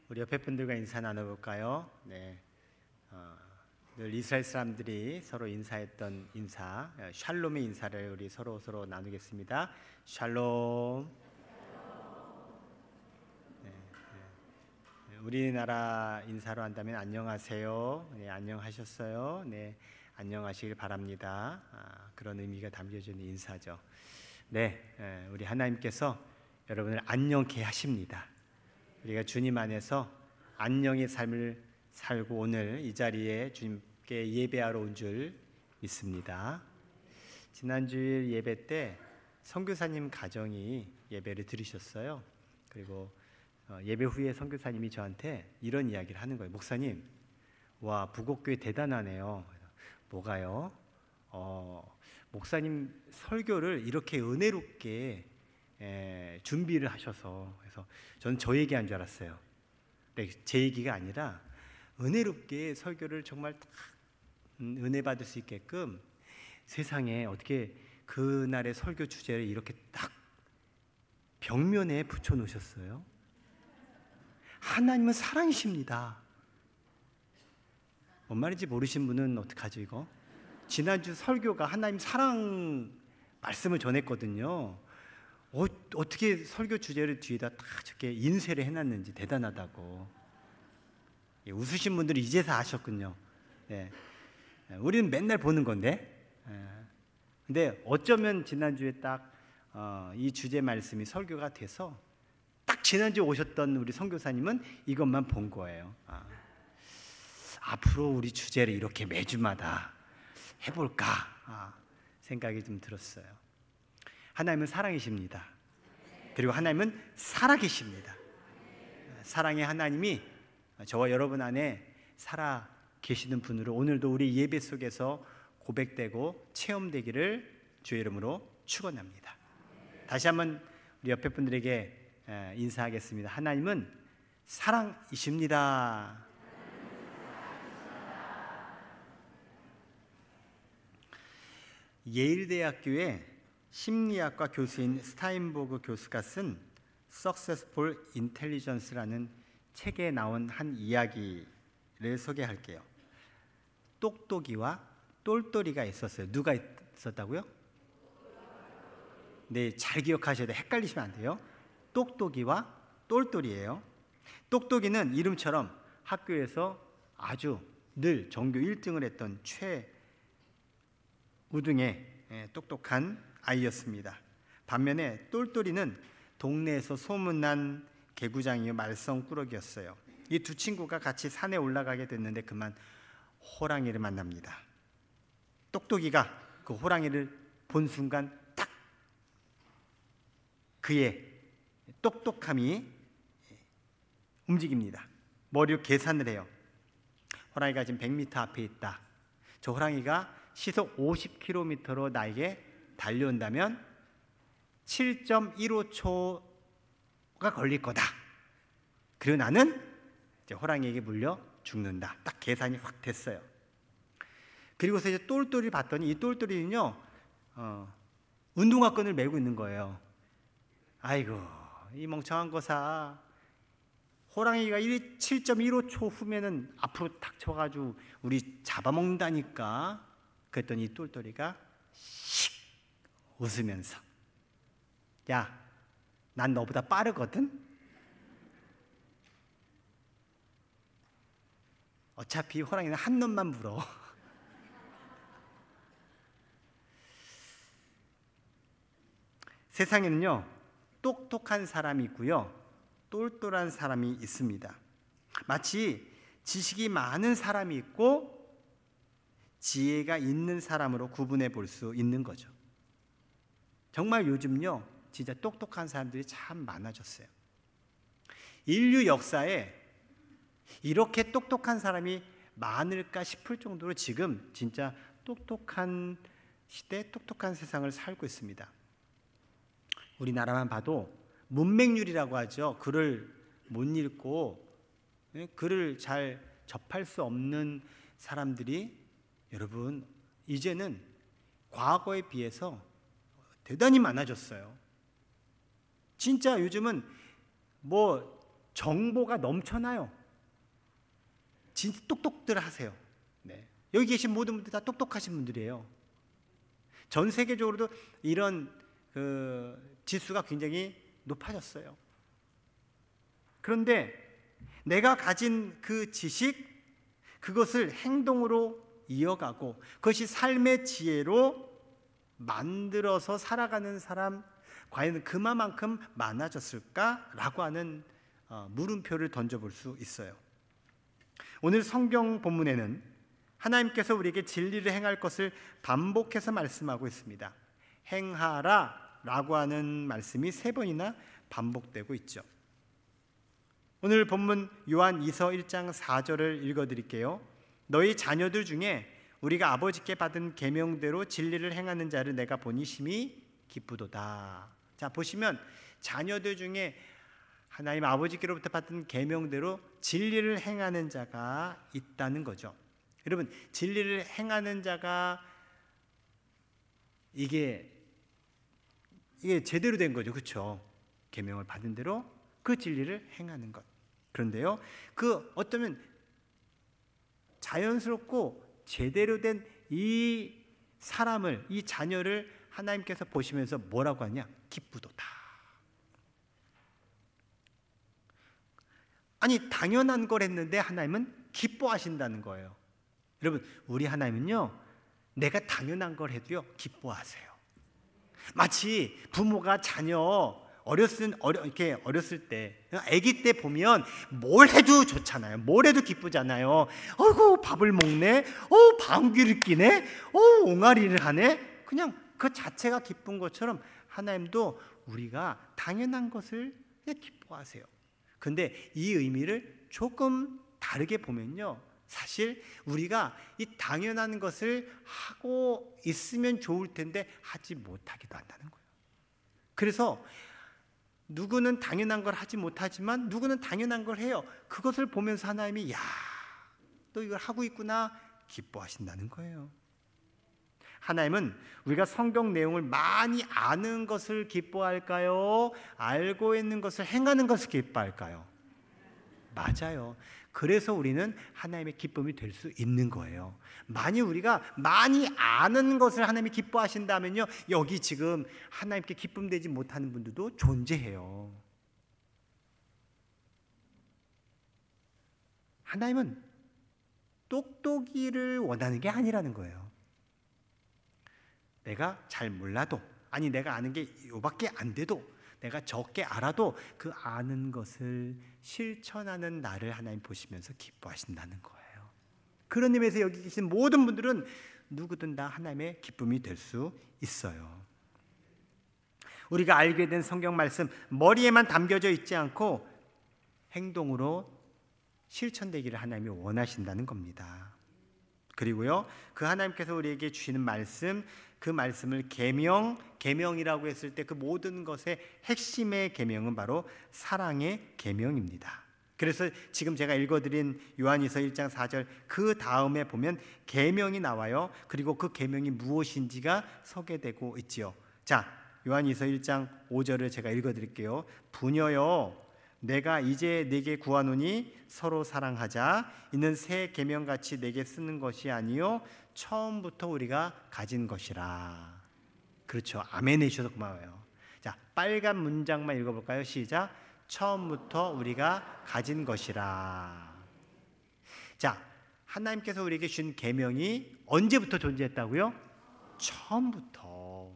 우리 옆에 분들과 인사 나눠볼까요? 네. 늘 이스라엘 사람들이 서로 인사했던 인사, 샬롬의 인사를 우리 서로 나누겠습니다. 샬롬. 네, 네. 우리나라 인사로 한다면 안녕하세요. 네, 안녕하셨어요. 네, 안녕하시길 바랍니다. 그런 의미가 담겨져 있는 인사죠. 네, 우리 하나님께서 여러분을 안녕케 하십니다. 우리가 주님 안에서 안녕의 삶을 살고 오늘 이 자리에 주님께 예배하러 온 줄 믿습니다. 지난주일 예배 때 선교사님 가정이 예배를 드리셨어요. 그리고 예배 후에 선교사님이 저한테 이런 이야기를 하는 거예요. 목사님, 와, 부곡교회 대단하네요. 뭐가요? 목사님 설교를 이렇게 은혜롭게 준비를 하셔서, 그래서 저는 저 얘기한 줄 알았어요. 네, 제 얘기가 아니라 은혜롭게 설교를 정말 딱 은혜 받을 수 있게끔 세상에 어떻게 그날의 설교 주제를 이렇게 딱 벽면에 붙여 놓으셨어요. 하나님은 사랑이십니다. 뭔 말인지 모르신 분은 어떡하죠 이거? 지난주 설교가 하나님 사랑 말씀을 전했거든요. 어떻게 설교 주제를 뒤에다 딱 저렇게 인쇄를 해놨는지 대단하다고. 웃으신 분들이 이제서 아셨군요. 네. 우리는 맨날 보는 건데. 근데 어쩌면 지난주에 딱 이 주제 말씀이 설교가 돼서 딱 지난주에 오셨던 우리 선교사님은 이것만 본 거예요. 앞으로 우리 주제를 이렇게 매주마다 해볼까 생각이 좀 들었어요. 하나님은 사랑이십니다. 그리고 하나님은 살아계십니다. 사랑의 하나님이 저와 여러분 안에 살아 계시는 분으로 오늘도 우리 예배 속에서 고백되고 체험되기를 주의 이름으로 축원합니다. 다시 한번 우리 옆에 분들에게 인사하겠습니다. 하나님은 사랑이십니다. 예일대학교의 심리학과 교수인 스타인보그 교수가 쓴 Successful Intelligence라는 책에 나온 한 이야기를 소개할게요. 똑똑이와 똘똘이가 있었어요. 누가 있었다고요? 네, 잘 기억하셔야 돼요. 헷갈리시면 안 돼요. 똑똑이와 똘똘이에요. 똑똑이는 이름처럼 학교에서 아주 늘 전교 1등을 했던 최우등의 똑똑한 아이였습니다. 반면에 똘똘이는 동네에서 소문난 개구장이요 말썽꾸러기였어요. 이 두 친구가 같이 산에 올라가게 됐는데 그만 호랑이를 만납니다. 똑똑이가 그 호랑이를 본 순간 딱 그의 똑똑함이 움직입니다. 머리로 계산을 해요. 호랑이가 지금 100m 앞에 있다. 저 호랑이가 시속 50km로 나에게 달려온다면 7.15초가 걸릴 거다. 그리고 나는 이제 호랑이에게 물려 죽는다. 딱 계산이 확 됐어요. 그리고서 이제 똘똘이를 봤더니 이 똘똘이는요 운동화끈을 메고 있는 거예요. 아이고 이 멍청한 거사. 호랑이가 7.15초 후면은 앞으로 탁 쳐가지고 우리 잡아먹는다니까. 그랬더니 이 똘똘이가 씩 웃으면서, 야, 난 너보다 빠르거든? 어차피 호랑이는 한 놈만 물어. 세상에는요 똑똑한 사람이 있고요 똘똘한 사람이 있습니다. 마치 지식이 많은 사람이 있고 지혜가 있는 사람으로 구분해 볼 수 있는 거죠. 정말 요즘요 진짜 똑똑한 사람들이 참 많아졌어요. 인류 역사에 이렇게 똑똑한 사람이 많을까 싶을 정도로 지금 진짜 똑똑한 시대, 똑똑한 세상을 살고 있습니다. 우리나라만 봐도 문맹률이라고 하죠. 글을 못 읽고 글을 잘 접할 수 없는 사람들이 여러분 이제는 과거에 비해서 대단히 많아졌어요. 진짜 요즘은 뭐 정보가 넘쳐나요. 진짜 똑똑들 하세요. 네. 여기 계신 모든 분들 다 똑똑하신 분들이에요. 전 세계적으로도 이런 지수가 굉장히 높아졌어요. 그런데 내가 가진 그 지식, 그것을 행동으로 이어가고 그것이 삶의 지혜로 만들어서 살아가는 사람, 과연 그만큼 많아졌을까라고 하는 물음표를 던져볼 수 있어요. 오늘 성경 본문에는 하나님께서 우리에게 진리를 행할 것을 반복해서 말씀하고 있습니다. 행하라 라고 하는 말씀이 3번이나 반복되고 있죠. 오늘 본문 요한 2서 1장 4절을 읽어드릴게요. 너희 자녀들 중에 우리가 아버지께 받은 계명대로 진리를 행하는 자를 내가 보니 심히 기쁘도다. 자, 보시면 자녀들 중에 하나님 아버지께로부터 받은 계명대로 진리를 행하는 자가 있다는 거죠. 여러분, 진리를 행하는 자가 이게 제대로 된 거죠. 그렇죠? 계명을 받은 대로 그 진리를 행하는 것. 그런데요, 어쩌면 자연스럽고 제대로 된 이 사람을, 이 자녀를 하나님께서 보시면서 뭐라고 하냐? 기쁘도다. 아니, 당연한 걸 했는데 하나님은 기뻐하신다는 거예요. 여러분, 우리 하나님은요, 내가 당연한 걸 해도요, 기뻐하세요. 마치 부모가 자녀 어렸을 때, 아기 때 보면 뭘 해도 좋잖아요. 뭘 해도 기쁘잖아요. 어이구, 밥을 먹네. 방귀를 뀌네. 옹알이를 하네. 그냥 그 자체가 기쁜 것처럼 하나님도 우리가 당연한 것을 그냥 기뻐하세요. 근데 이 의미를 조금 다르게 보면요, 사실 우리가 이 당연한 것을 하고 있으면 좋을 텐데 하지 못하기도 한다는 거예요. 그래서 누구는 당연한 걸 하지 못하지만 누구는 당연한 걸 해요. 그것을 보면서 하나님이 야, 너 이걸 하고 있구나 기뻐하신다는 거예요. 하나님은 우리가 성경 내용을 많이 아는 것을 기뻐할까요? 알고 있는 것을 행하는 것을 기뻐할까요? 맞아요. 그래서 우리는 하나님의 기쁨이 될 수 있는 거예요. 만약 우리가 많이 아는 것을 하나님이 기뻐하신다면요, 여기 지금 하나님께 기쁨되지 못하는 분들도 존재해요. 하나님은 똑똑이를 원하는 게 아니라는 거예요. 내가 잘 몰라도, 아니 내가 아는 게 요밖에 안 돼도, 내가 적게 알아도 그 아는 것을 실천하는 나를 하나님 보시면서 기뻐하신다는 거예요. 그런 의미에서 여기 계신 모든 분들은 누구든 다 하나님의 기쁨이 될 수 있어요. 우리가 알게 된 성경 말씀, 머리에만 담겨져 있지 않고 행동으로 실천되기를 하나님이 원하신다는 겁니다. 그리고요, 그 하나님께서 우리에게 주시는 말씀, 그 말씀을 계명이라고 했을 때 그 모든 것의 핵심의 계명은 바로 사랑의 계명입니다. 그래서 지금 제가 읽어드린 요한이서 1장 4절 그 다음에 보면 계명이 나와요. 그리고 그 계명이 무엇인지가 소개되고 있지요. 자, 요한이서 1장 5절을 제가 읽어드릴게요. 부녀여, 내가 이제 네게 구하노니 서로 사랑하자. 이는 새 계명같이 내게 쓰는 것이 아니요 처음부터 우리가 가진 것이라. 그렇죠. 아멘 해주셔서 고마워요. 자, 빨간 문장만 읽어볼까요? 시작. 처음부터 우리가 가진 것이라. 자, 하나님께서 우리에게 주신 계명이 언제부터 존재했다고요? 처음부터.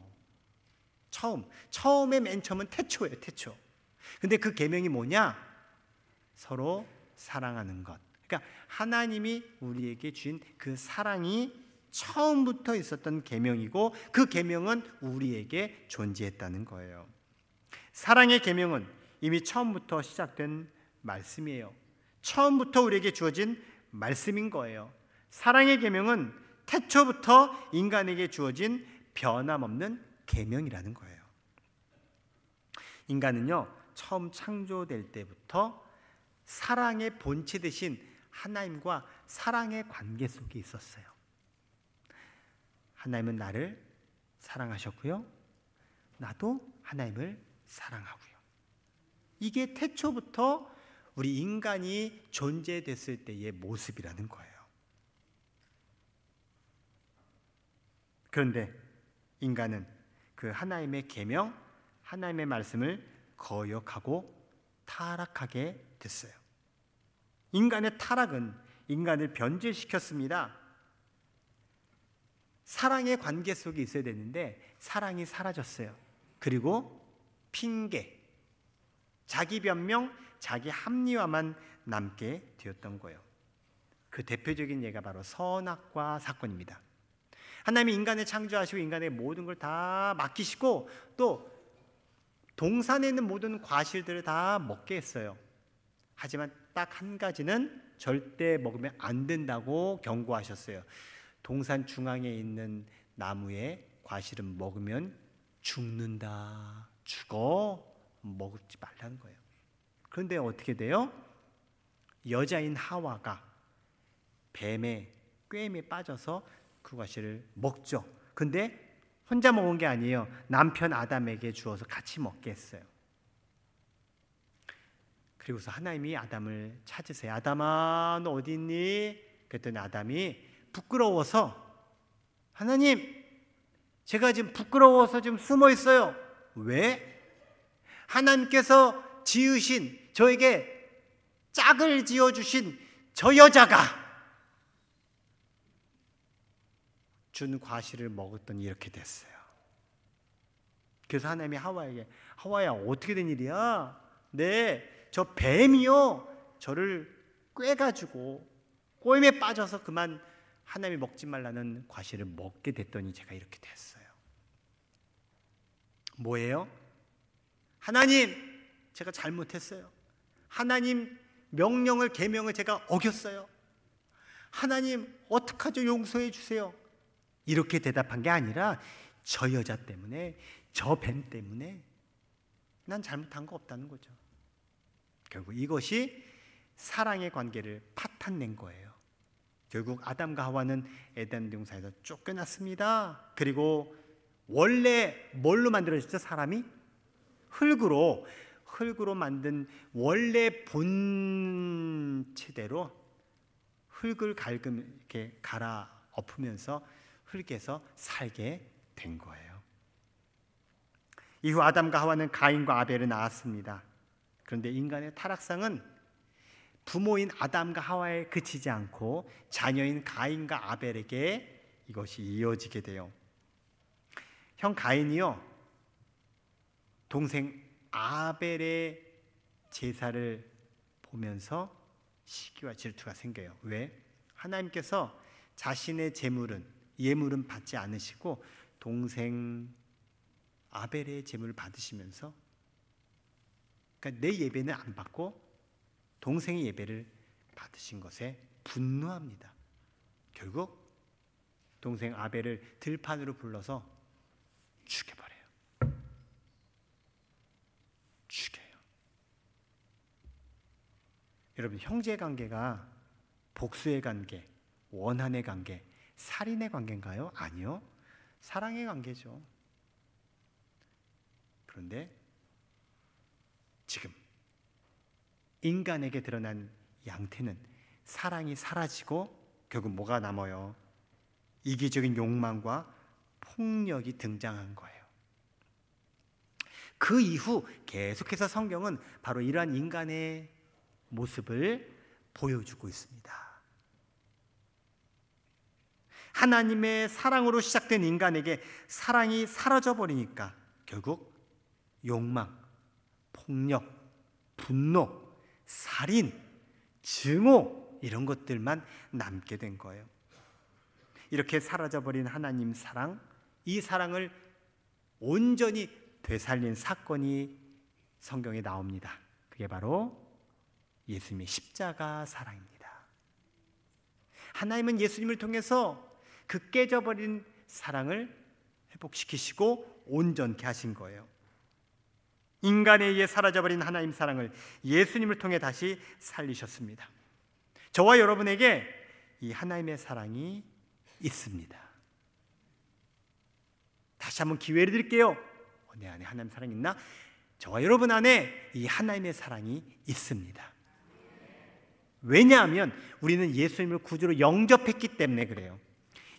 처음에 맨 처음은 태초예요. 태초. 근데 그 계명이 뭐냐? 서로 사랑하는 것. 그러니까 하나님이 우리에게 주신 그 사랑이 처음부터 있었던 계명이고, 그 계명은 우리에게 존재했다는 거예요. 사랑의 계명은 이미 처음부터 시작된 말씀이에요. 처음부터 우리에게 주어진 말씀인 거예요. 사랑의 계명은 태초부터 인간에게 주어진 변함없는 계명이라는 거예요. 인간은요, 처음 창조될 때부터 사랑의 본체 되신 하나님과 사랑의 관계 속에 있었어요. 하나님은 나를 사랑하셨고요, 나도 하나님을 사랑하고요. 이게 태초부터 우리 인간이 존재됐을 때의 모습이라는 거예요. 그런데 인간은 그 하나님의 계명, 하나님의 말씀을 거역하고 타락하게 됐어요. 인간의 타락은 인간을 변질시켰습니다. 사랑의 관계 속에 있어야 되는데 사랑이 사라졌어요. 그리고 핑계, 자기 변명, 자기 합리화만 남게 되었던 거예요. 그 대표적인 예가 바로 선악과 사건입니다. 하나님이 인간을 창조하시고 인간의 모든 걸 다 맡기시고 또 동산에 있는 모든 과실들을 다 먹게 했어요. 하지만 딱 한 가지는 절대 먹으면 안 된다고 경고하셨어요. 동산 중앙에 있는 나무의 과실은 먹으면 죽는다. 죽어. 먹지 말라는 거예요. 그런데 어떻게 돼요? 여자인 하와가 뱀의 꾀임에 빠져서 그 과실을 먹죠. 근데 혼자 먹은 게 아니에요. 남편 아담에게 주어서 같이 먹게 했어요. 그리고서 하나님이 아담을 찾으세요. 아담아, 너 어디 있니? 그랬더니 아담이 부끄러워서, 하나님, 제가 지금 부끄러워서 지금 숨어 있어요. 왜? 하나님께서 지으신, 저에게 짝을 지어주신 저 여자가 준 과실을 먹었더니 이렇게 됐어요. 그래서 하나님이 하와에게, 하와야, 어떻게 된 일이야? 네, 저 뱀이요, 저를 꿰가지고 꼬임에 빠져서 그만 하나님이 먹지 말라는 과실을 먹게 됐더니 제가 이렇게 됐어요. 뭐예요? 하나님, 제가 잘못했어요. 하나님 명령을, 계명을 제가 어겼어요. 하나님, 어떡하죠? 용서해 주세요. 이렇게 대답한 게 아니라 저 여자 때문에, 저 뱀 때문에 난 잘못한 거 없다는 거죠. 결국 이것이 사랑의 관계를 파탄낸 거예요. 결국 아담과 하와는 에덴 동산에서 쫓겨났습니다. 그리고 원래 뭘로 만들어졌죠? 사람이 흙으로 만든 원래 본체대로 흙을 이렇게 갈아 엎으면서 흙에서 살게 된 거예요. 이후 아담과 하와는 가인과 아벨을 낳았습니다. 그런데 인간의 타락상은 부모인 아담과 하와에 그치지 않고 자녀인 가인과 아벨에게 이것이 이어지게 돼요. 형 가인이요, 동생 아벨의 제사를 보면서 시기와 질투가 생겨요. 왜? 하나님께서 자신의 예물은 받지 않으시고 동생 아벨의 제물을 받으시면서, 그러니까 내 예배는 안 받고 동생의 예배를 받으신 것에 분노합니다. 결국 동생 아벨을 들판으로 불러서 죽여버려요. 죽여요. 여러분, 형제 관계가 복수의 관계, 원한의 관계, 살인의 관계인가요? 아니요. 사랑의 관계죠. 그런데 지금 인간에게 드러난 양태는 사랑이 사라지고 결국 뭐가 남아요? 이기적인 욕망과 폭력이 등장한 거예요. 그 이후 계속해서 성경은 바로 이러한 인간의 모습을 보여주고 있습니다. 하나님의 사랑으로 시작된 인간에게 사랑이 사라져 버리니까 결국 욕망, 폭력, 분노, 살인, 증오, 이런 것들만 남게 된 거예요. 이렇게 사라져버린 하나님 사랑, 이 사랑을 온전히 되살린 사건이 성경에 나옵니다. 그게 바로 예수님의 십자가 사랑입니다. 하나님은 예수님을 통해서 그 깨져버린 사랑을 회복시키시고 온전케 하신 거예요. 인간에 의해 사라져버린 하나님 사랑을 예수님을 통해 다시 살리셨습니다. 저와 여러분에게 이 하나님의 사랑이 있습니다. 다시 한번 기회를 드릴게요. 내 안에 하나님의 사랑이 있나? 저와 여러분 안에 이 하나님의 사랑이 있습니다. 왜냐하면 우리는 예수님을 구주로 영접했기 때문에 그래요.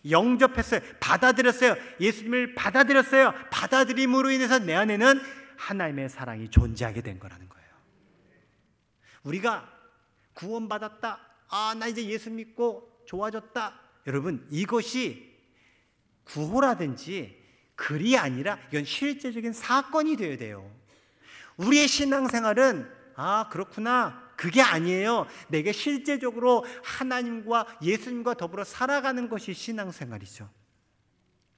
영접했어요. 받아들였어요. 예수님을 받아들였어요. 받아들임으로 인해서 내 안에는 하나님의 사랑이 존재하게 된 거라는 거예요. 우리가 구원받았다, 나 이제 예수 믿고 좋아졌다, 여러분, 이것이 구호라든지 글이 아니라 이건 실제적인 사건이 되어야 돼요. 우리의 신앙생활은 그렇구나, 그게 아니에요. 내게 실제적으로 하나님과 예수님과 더불어 살아가는 것이 신앙생활이죠.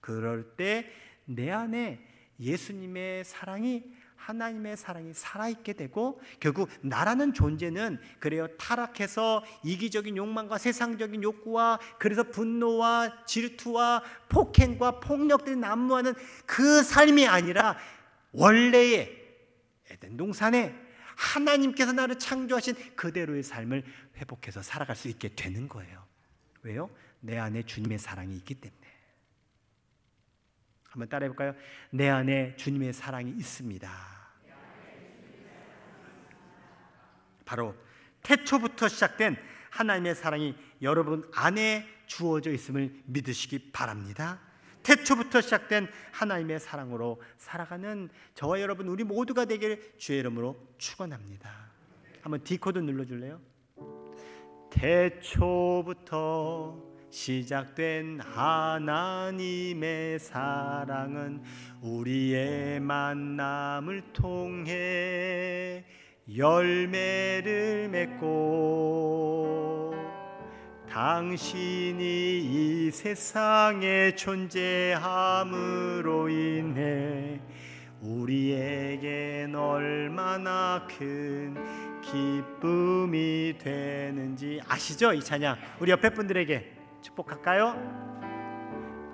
그럴 때 내 안에 예수님의 사랑이, 하나님의 사랑이 살아있게 되고, 결국 나라는 존재는 그래요, 타락해서 이기적인 욕망과 세상적인 욕구와 그래서 분노와 질투와 폭행과 폭력들이 난무하는 그 삶이 아니라 원래의 에덴 동산에 하나님께서 나를 창조하신 그대로의 삶을 회복해서 살아갈 수 있게 되는 거예요. 왜요? 내 안에 주님의 사랑이 있기 때문에. 한번 따라해 볼까요? 내 안에 주님의 사랑이 있습니다. 바로 태초부터 시작된 하나님의 사랑이 여러분 안에 주어져 있음을 믿으시기 바랍니다. 태초부터 시작된 하나님의 사랑으로 살아가는 저와 여러분, 우리 모두가 되기를 주의 이름으로 축원합니다. 한번 D코드 눌러줄래요? 태초부터 시작된 하나님의 사랑은 우리의 만남을 통해 열매를 맺고 당신이 이 세상에 존재함으로 인해 우리에겐 얼마나 큰 기쁨이 되는지 아시죠? 이 찬양 우리 옆에 분들에게 축복할까요?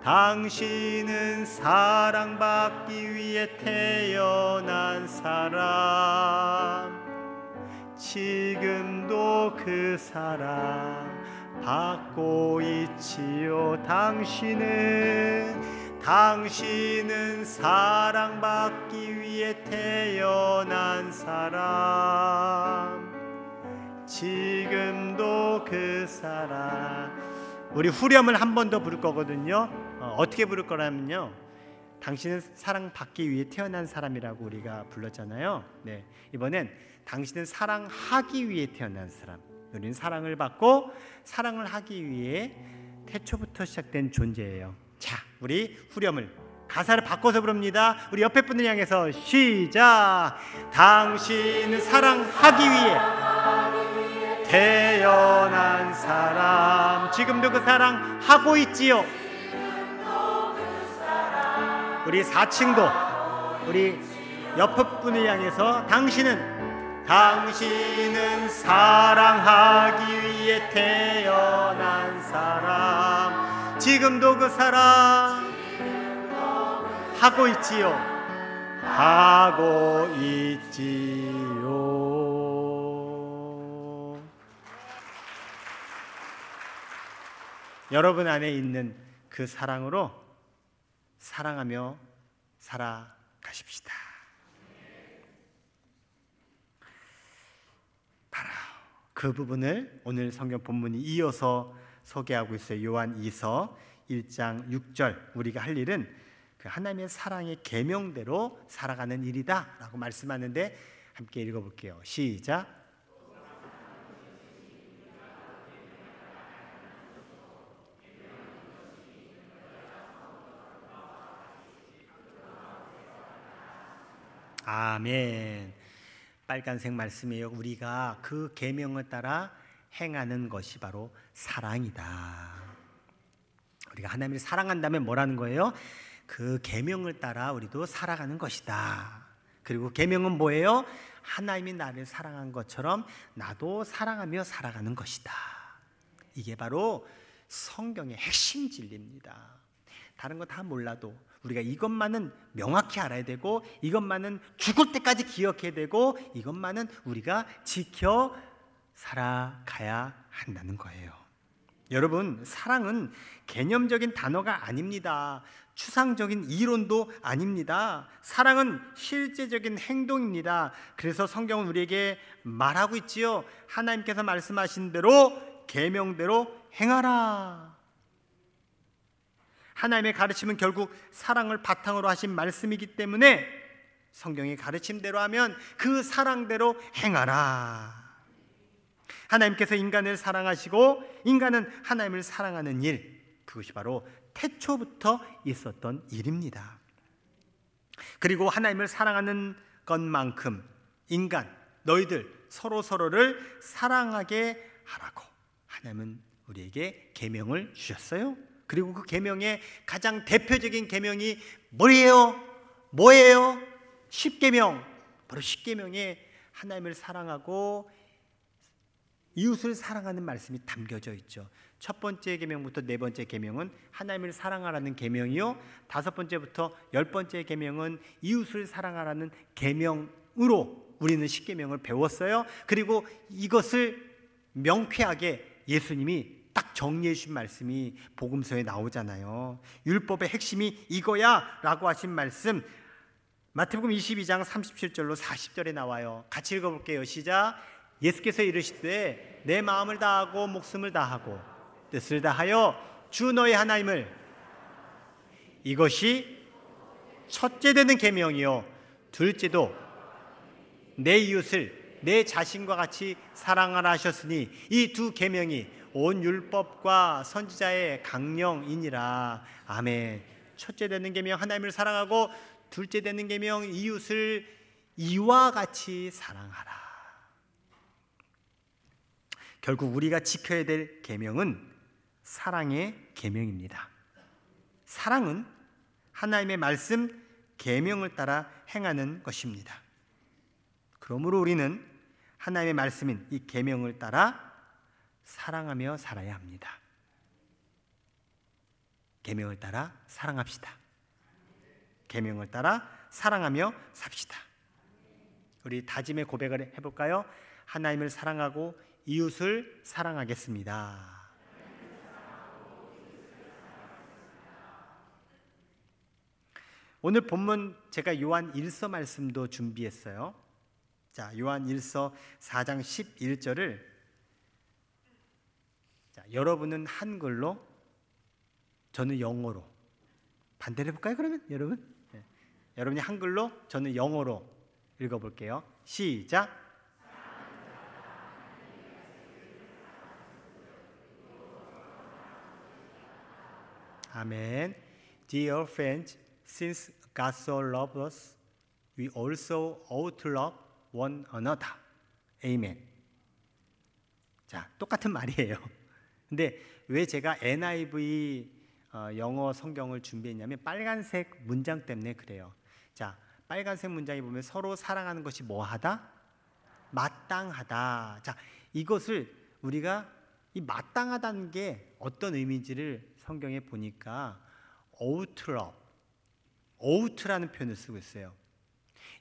당신은 사랑받기 위해 태어난 사람, 지금도 그 사랑 받고 있지요. 당신은 사랑받기 위해 태어난 사람, 지금도 그 사랑. 우리 후렴을 한 번 더 부를 거거든요. 어떻게 부를 거라면요, 당신은 사랑받기 위해 태어난 사람이라고 우리가 불렀잖아요. 네, 이번엔 당신은 사랑하기 위해 태어난 사람. 우리는 사랑을 받고 사랑을 하기 위해 태초부터 시작된 존재예요. 자, 우리 후렴을 가사를 바꿔서 부릅니다. 우리 옆에 분을 향해서 시작. 당신은 사랑하기 위해 태어난 사람, 지금도 그 사랑 하고 있지요. 우리 4층도 우리 옆에 분을 향해서 당신은 사랑하기 위해 태어난 사람, 지금도 그 사랑 하고 있지요. 하고 있지요. 여러분 안에 있는 그 사랑으로 사랑하며 살아가십시다. 바로 그 부분을 오늘 성경 본문이 이어서 소개하고 있어요. 요한 2서 1장 6절. 우리가 할 일은 그 하나님의 사랑의 계명대로 살아가는 일이다 라고 말씀하는데, 함께 읽어볼게요. 시작. 아멘. 빨간색 말씀이에요. 우리가 그 계명을 따라 행하는 것이 바로 사랑이다. 우리가 하나님을 사랑한다면 뭐라는 거예요? 그 계명을 따라 우리도 살아가는 것이다. 그리고 계명은 뭐예요? 하나님이 나를 사랑한 것처럼 나도 사랑하며 살아가는 것이다. 이게 바로 성경의 핵심 진리입니다. 다른 거 다 몰라도 우리가 이것만은 명확히 알아야 되고, 이것만은 죽을 때까지 기억해야 되고, 이것만은 우리가 지켜 살아가야 한다는 거예요. 여러분, 사랑은 개념적인 단어가 아닙니다. 추상적인 이론도 아닙니다. 사랑은 실제적인 행동입니다. 그래서 성경은 우리에게 말하고 있지요. 하나님께서 말씀하신 대로 계명대로 행하라. 하나님의 가르침은 결국 사랑을 바탕으로 하신 말씀이기 때문에 성경의 가르침대로 하면 그 사랑대로 행하라. 하나님께서 인간을 사랑하시고 인간은 하나님을 사랑하는 일, 그것이 바로 태초부터 있었던 일입니다. 그리고 하나님을 사랑하는 것만큼 인간, 너희들 서로를 사랑하게 하라고 하나님은 우리에게 계명을 주셨어요. 그리고 그 계명의 가장 대표적인 계명이 뭐예요? 십계명. 바로 십계명에 하나님을 사랑하고 이웃을 사랑하는 말씀이 담겨져 있죠. 첫 번째 계명부터 네 번째 계명은 하나님을 사랑하라는 계명이요, 5번째부터 10번째 계명은 이웃을 사랑하라는 계명으로 우리는 십계명을 배웠어요. 그리고 이것을 명쾌하게 예수님이 딱 정리해 주신 말씀이 복음서에 나오잖아요. 율법의 핵심이 이거야 라고 하신 말씀, 마태복음 22장 37절로 40절에 나와요. 같이 읽어볼게요. 시작. 예수께서 이르시되 내 마음을 다하고 목숨을 다하고 뜻을 다하여 주 너의 하나님을, 이것이 첫째 되는 계명이요, 둘째도 내 이웃을 내 자신과 같이 사랑하라 하셨으니 이 두 계명이 온 율법과 선지자의 강령이니라. 아멘. 첫째 되는 계명 하나님을 사랑하고 둘째 되는 계명 이웃을 이와 같이 사랑하라. 결국 우리가 지켜야 될 계명은 사랑의 계명입니다. 사랑은 하나님의 말씀 계명을 따라 행하는 것입니다. 그러므로 우리는 하나님의 말씀인 이 계명을 따라 사랑하며 살아야 합니다. 계명을 따라 사랑합시다. 계명을 따라 사랑하며 삽시다. 우리 다짐의 고백을 해볼까요? 하나님을 사랑하고 이웃을 사랑하겠습니다. 오늘 본문 제가 요한 1서 말씀도 준비했어요. 자, 요한 1서 4장 11절을 여러분은 한글로, 저는 영어로, 반대로 해볼까요? 그러면 여러분, 여러분이 한글로, 저는 영어로 읽어볼게요. 시작. 아멘. Dear friends, since God so loved us, we also ought to love one another. Amen. 자, 똑같은 말이에요. 근데 왜 제가 NIV 영어 성경을 준비했냐면 빨간색 문장 때문에 그래요. 자, 빨간색 문장에 보면 서로 사랑하는 것이 뭐하다? 마땅하다. 자, 이것을 우리가 이 마땅하다는 게 어떤 의미인지를 성경에 보니까 ought to love, ought라는 표현을 쓰고 있어요.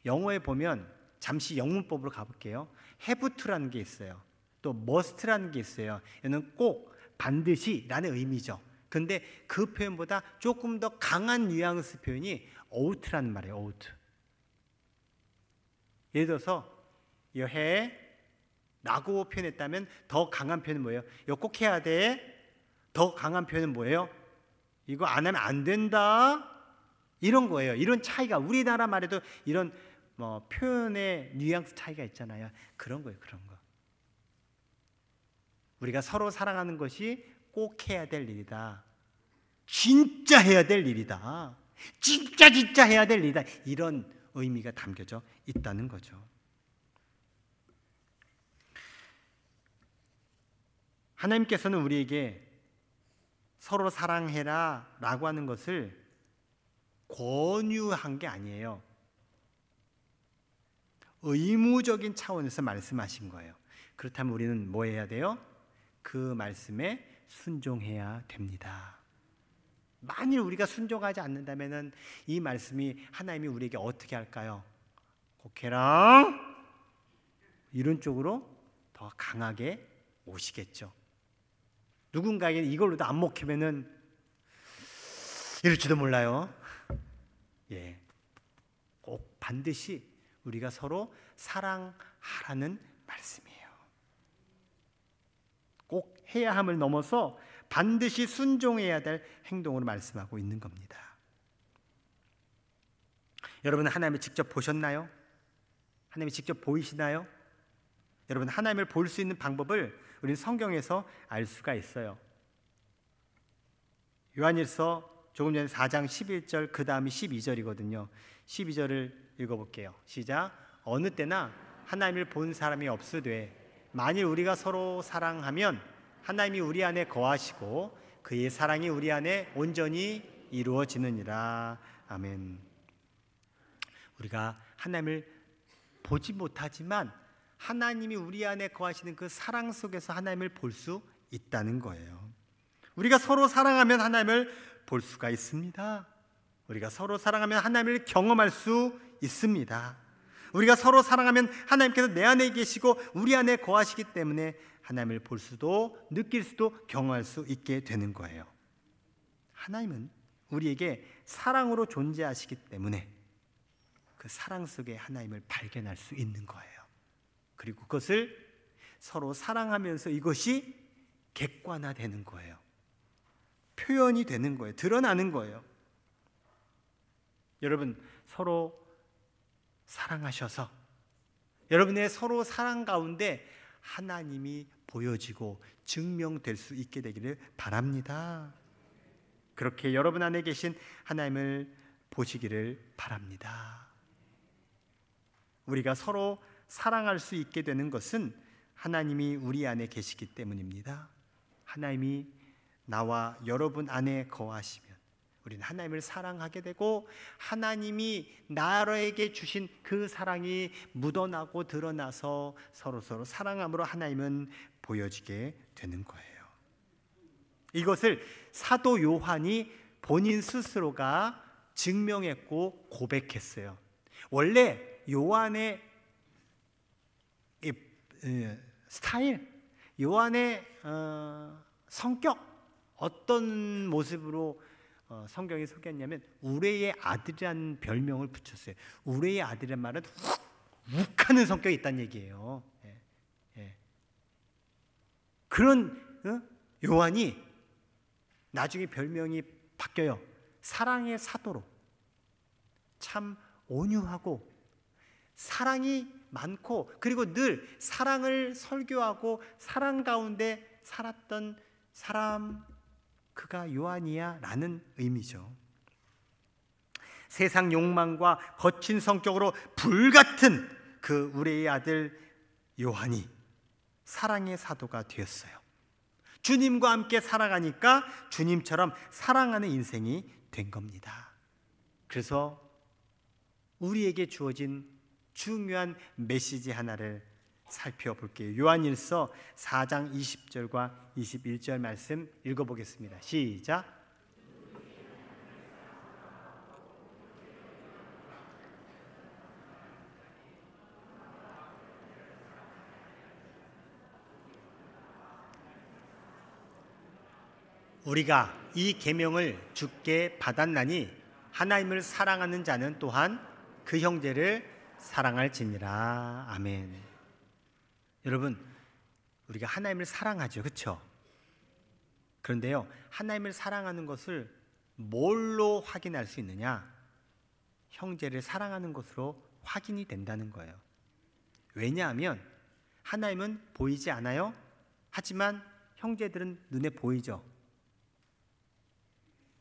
영어에 보면 잠시 영문법으로 가볼게요. have to라는 게 있어요. 또 must라는 게 있어요. 이는 꼭, 반드시라는 의미죠. 근데 그 표현보다 조금 더 강한 뉘앙스 표현이 ought라는 말이에요. ought. 예를 들어서 이거 해 라고 표현했다면 더 강한 표현은 뭐예요? 이거 꼭 해야 돼. 더 강한 표현은 뭐예요? 이거 안 하면 안 된다. 이런 거예요. 이런 차이가, 우리나라 말에도 이런 표현의 뉘앙스 차이가 있잖아요. 그런 거예요. 그런 거. 우리가 서로 사랑하는 것이 꼭 해야 될 일이다. 진짜 해야 될 일이다. 진짜 해야 될 일이다. 이런 의미가 담겨져 있다는 거죠. 하나님께서는 우리에게 서로 사랑해라 라고 하는 것을 권유한 게 아니에요. 의무적인 차원에서 말씀하신 거예요. 그렇다면 우리는 뭐 해야 돼요? 그 말씀에 순종해야 됩니다. 만일 우리가 순종하지 않는다면 이 말씀이 하나님이 우리에게 어떻게 할까요? 곡해라 이런 쪽으로 더 강하게 오시겠죠. 누군가에게 이걸로도 안 먹히면은 이럴지도 몰라요. 예, 꼭 반드시 우리가 서로 사랑하라는 말씀이에요. 꼭 해야 함을 넘어서 반드시 순종해야 될 행동으로 말씀하고 있는 겁니다. 여러분, 하나님을 직접 보셨나요? 하나님이 직접 보이시나요? 여러분, 하나님을 볼 수 있는 방법을 우리는 성경에서 알 수가 있어요. 요한일서 조금 전에 4장 11절, 그 다음이 12절이거든요. 12절을 읽어볼게요. 시작. 어느 때나 하나님을 본 사람이 없으되 만일 우리가 서로 사랑하면 하나님이 우리 안에 거하시고 그의 사랑이 우리 안에 온전히 이루어지느니라. 아멘. 우리가 하나님을 보지 못하지만 하나님이 우리 안에 거하시는 그 사랑 속에서 하나님을 볼 수 있다는 거예요. 우리가 서로 사랑하면 하나님을 볼 수가 있습니다. 우리가 서로 사랑하면 하나님을 경험할 수 있습니다. 우리가 서로 사랑하면 하나님께서 내 안에 계시고 우리 안에 거하시기 때문에 하나님을 볼 수도 느낄 수도 경험할 수 있게 되는 거예요. 하나님은 우리에게 사랑으로 존재하시기 때문에 그 사랑 속에 하나님을 발견할 수 있는 거예요. 그리고 그것을 서로 사랑하면서 이것이 객관화되는 거예요. 표현이 되는 거예요. 드러나는 거예요. 여러분, 서로 사랑하셔서 여러분의 서로 사랑 가운데 하나님이 보여지고 증명될 수 있게 되기를 바랍니다. 그렇게 여러분 안에 계신 하나님을 보시기를 바랍니다. 우리가 서로 사랑할 수 있게 되는 것은 하나님이 우리 안에 계시기 때문입니다. 하나님이 나와 여러분 안에 거하시면 우리는 하나님을 사랑하게 되고 하나님이 나에게 주신 그 사랑이 묻어나고 드러나서 서로 사랑함으로 하나님은 보여지게 되는 거예요. 이것을 사도 요한이 본인 스스로가 증명했고 고백했어요. 원래 요한의 스타일, 요한의 성격, 어떤 모습으로 성경이 소개했냐면 우레의 아들이라는 별명을 붙였어요. 우레의 아들이란 말은 욱하는 성격이 있다는 얘기예요. 그런 요한이 나중에 별명이 바뀌어요. 사랑의 사도로. 참 온유하고 사랑이 많고 그리고 늘 사랑을 설교하고 사랑 가운데 살았던 사람, 그가 요한이야 라는 의미죠. 세상 욕망과 거친 성격으로 불같은 그 우레의 아들 요한이 사랑의 사도가 되었어요. 주님과 함께 살아가니까 주님처럼 사랑하는 인생이 된 겁니다. 그래서 우리에게 주어진 중요한 메시지 하나를 살펴볼게요. 요한일서 4장 20절과 21절 말씀 읽어보겠습니다. 시작. 우리가 이 계명을 주께 받았나니 하나님을 사랑하는 자는 또한 그 형제를 사랑할지니라. 아멘. 여러분, 우리가 하나님을 사랑하죠, 그렇죠? 그런데요, 하나님을 사랑하는 것을 뭘로 확인할 수 있느냐? 형제를 사랑하는 것으로 확인이 된다는 거예요. 왜냐하면 하나님은 보이지 않아요. 하지만 형제들은 눈에 보이죠.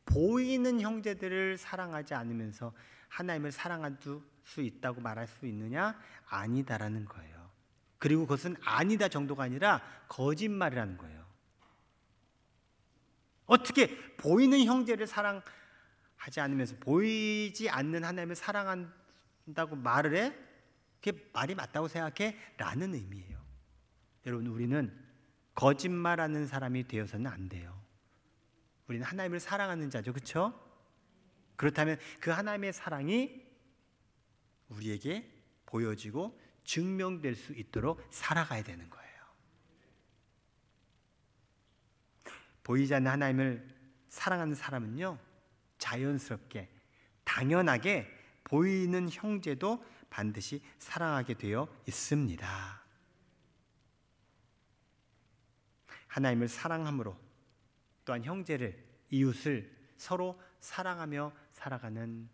보이는 형제들을 사랑하지 않으면서 하나님을 사랑할 수 있다고 말할 수 있느냐? 아니다라는 거예요. 그리고 그것은 아니다 정도가 아니라 거짓말이라는 거예요. 어떻게 보이는 형제를 사랑하지 않으면서 보이지 않는 하나님을 사랑한다고 말을 해? 그게 말이 맞다고 생각해? 라는 의미예요. 여러분, 우리는 거짓말하는 사람이 되어서는 안 돼요. 우리는 하나님을 사랑하는 자죠, 그렇죠? 그렇다면 그 하나님의 사랑이 우리에게 보여지고 증명될 수 있도록 살아가야 되는 거예요. 보이지 않는 하나님을 사랑하는 사람은요, 자연스럽게 당연하게 보이는 형제도 반드시 사랑하게 되어 있습니다. 하나님을 사랑함으로 또한 형제를, 이웃을 서로 사랑하며 살아가는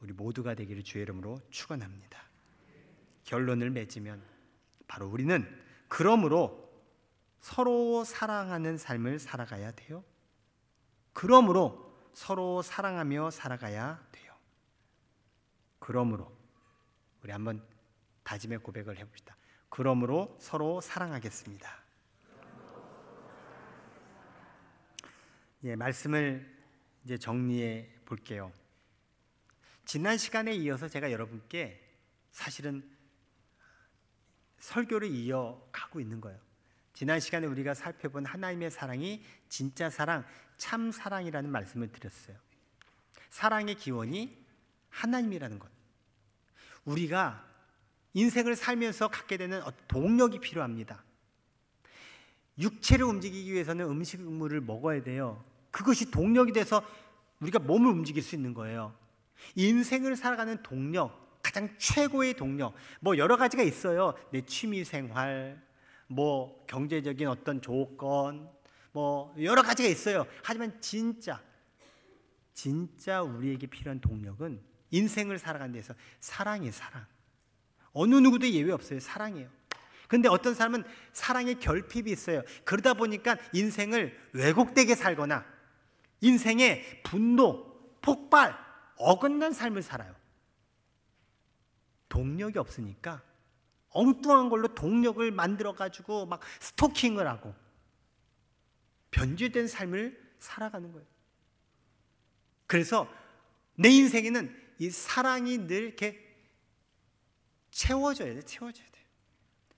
우리 모두가 되기를 주의 이름으로 축원합니다. 결론을 맺으면 바로 우리는 그러므로 서로 사랑하는 삶을 살아가야 돼요. 그러므로 서로 사랑하며 살아가야 돼요. 그러므로 우리 한번 다짐의 고백을 해봅시다. 그러므로 서로 사랑하겠습니다. 예, 말씀을 이제 정리해 볼게요. 지난 시간에 이어서 제가 여러분께 사실은 설교를 이어가고 있는 거예요. 지난 시간에 우리가 살펴본 하나님의 사랑이 진짜 사랑, 참 사랑이라는 말씀을 드렸어요. 사랑의 기원이 하나님이라는 것. 우리가 인생을 살면서 갖게 되는 동력이 필요합니다. 육체를 움직이기 위해서는 음식물을 먹어야 돼요. 그것이 동력이 돼서 우리가 몸을 움직일 수 있는 거예요. 인생을 살아가는 동력, 가장 최고의 동력, 뭐 여러 가지가 있어요. 내 취미 생활, 뭐 경제적인 어떤 조건, 뭐 여러 가지가 있어요. 하지만 진짜 우리에게 필요한 동력은 인생을 살아가는 데서 사랑이에요. 사랑. 어느 누구도 예외 없어요. 사랑이에요. 근데 어떤 사람은 사랑의 결핍이 있어요. 그러다 보니까 인생을 왜곡되게 살거나 인생의 분노, 폭발, 어긋난 삶을 살아요. 동력이 없으니까 엉뚱한 걸로 동력을 만들어가지고 막 스토킹을 하고 변질된 삶을 살아가는 거예요. 그래서 내 인생에는 이 사랑이 늘 이렇게 채워져야 돼요.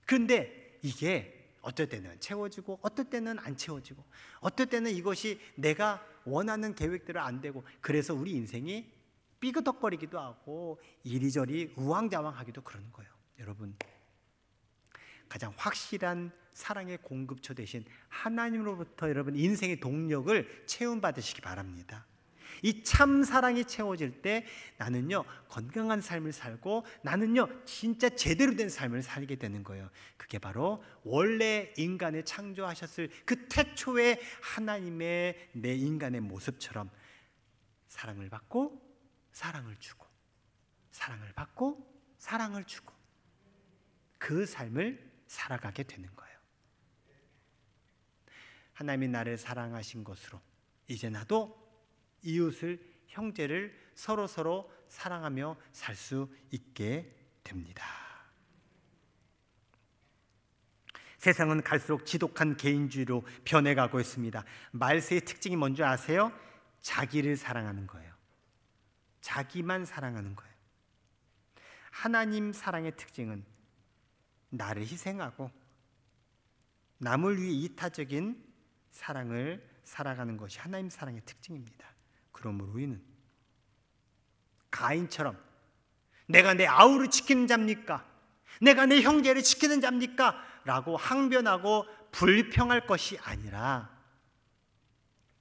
그런데 이게 어떨 때는 채워지고 어떨 때는 안 채워지고 어떨 때는 이것이 내가 원하는 계획대로 안 되고, 그래서 우리 인생이 삐그덕거리기도 하고 이리저리 우왕좌왕하기도 그러는 거예요. 여러분, 가장 확실한 사랑의 공급처 되신 하나님으로부터 여러분 인생의 동력을 체험받으시기 바랍니다. 이 참 사랑이 채워질 때 나는요 건강한 삶을 살고 나는요 진짜 제대로 된 삶을 살게 되는 거예요. 그게 바로 원래 인간을 창조하셨을 그 태초의 하나님의 내 인간의 모습처럼 사랑을 받고 사랑을 주고 사랑을 받고 사랑을 주고 그 삶을 살아가게 되는 거예요. 하나님이 나를 사랑하신 것으로 이제 나도 이웃을, 형제를 서로 사랑하며 살 수 있게 됩니다. 세상은 갈수록 지독한 개인주의로 변해가고 있습니다. 말세의 특징이 뭔지 아세요? 자기를 사랑하는 거예요. 자기만 사랑하는 거예요. 하나님 사랑의 특징은 나를 희생하고 남을 위해 이타적인 사랑을 살아가는 것이 하나님 사랑의 특징입니다. 그러므로 우리는 가인처럼 내가 내 아우를 지키는 자입니까? 내가 내 형제를 지키는 자입니까? 라고 항변하고 불평할 것이 아니라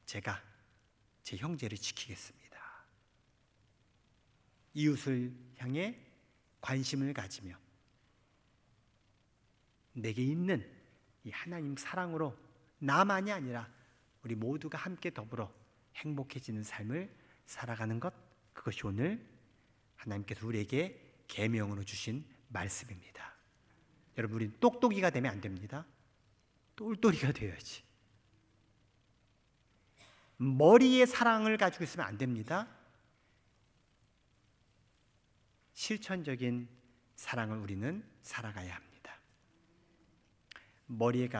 제가 제 형제를 지키겠습니다. 이웃을 향해 관심을 가지며 내게 있는 이 하나님 사랑으로 나만이 아니라 우리 모두가 함께 더불어 행복해지는 삶을 살아가는 것, 그것이 오늘 하나님께서 우리에게 계명으로 주신 말씀입니다. 여러분, 우리는 똑똑이가 되면 안 됩니다. 똘똘이가 되어야지. 머리에 사랑을 가지고 있으면 안 됩니다. 실천적인 사랑을 우리는 살아가야 합니다. 머리의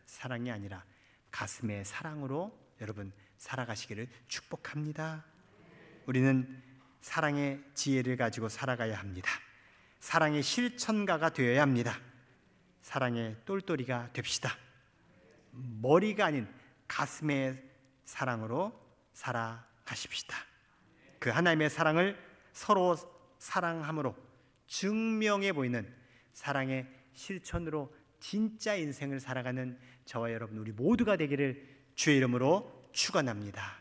사랑이 아니라 가슴의 사랑으로 여러분 살아가시기를 축복합니다. 우리는 사랑의 지혜를 가지고 살아가야 합니다. 사랑의 실천가가 되어야 합니다. 사랑의 똘똘이가 됩시다. 머리가 아닌 가슴의 사랑으로 살아가십시다. 그 하나님의 사랑을 서로 사랑함으로 증명해 보이는 사랑의 실천으로 진짜 인생을 살아가는 저와 여러분 우리 모두가 되기를 주의 이름으로 축원합니다.